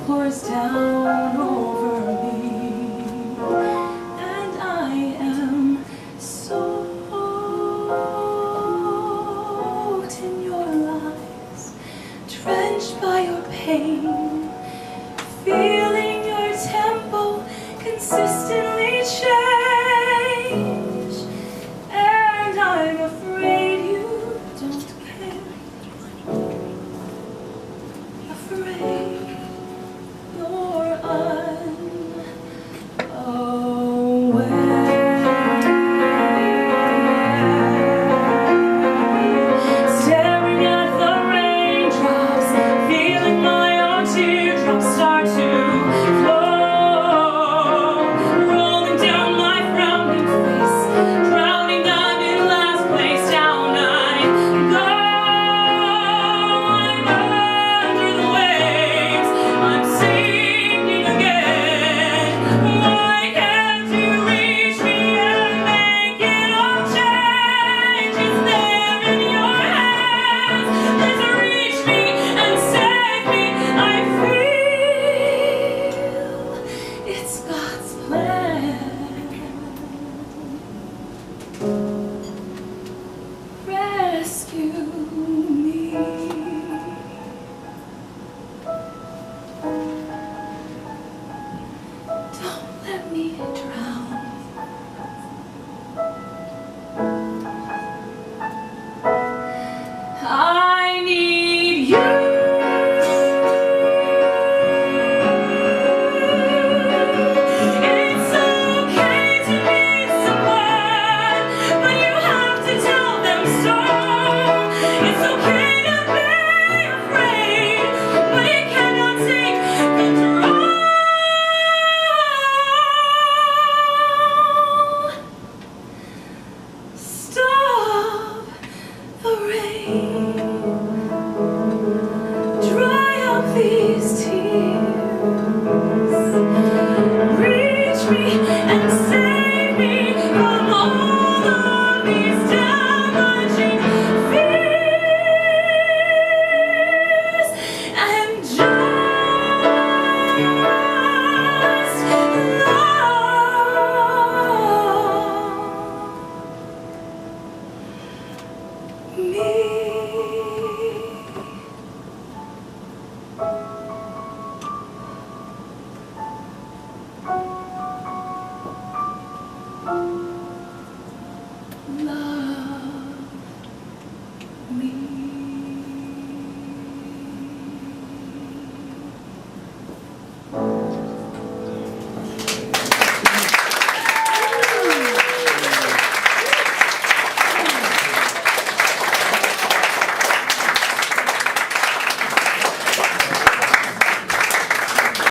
Pours down over me, and I am soaked in your lies, drenched by your pain, feeling your tempo consistently change, and I'm afraid you don't care, afraid you're unaware. Staring at the raindrops, feeling my own teardrops start to flow, rolling down my frowning face, drowning them in last place. Down I go, I'm under the waves, I'm sinking again. Why can't you reach me and make it all change? It's there in your hands. Please reach me and save me. I feel it's God's plan. Rescue me. Don't let me drown. I need you. It's okay to need someone, but you have to tell them so. It's okay to be afraid, but it cannot take control. Stop the rain, dry up these tears, reach me and save me from all of these damaging fears, and just love me. Love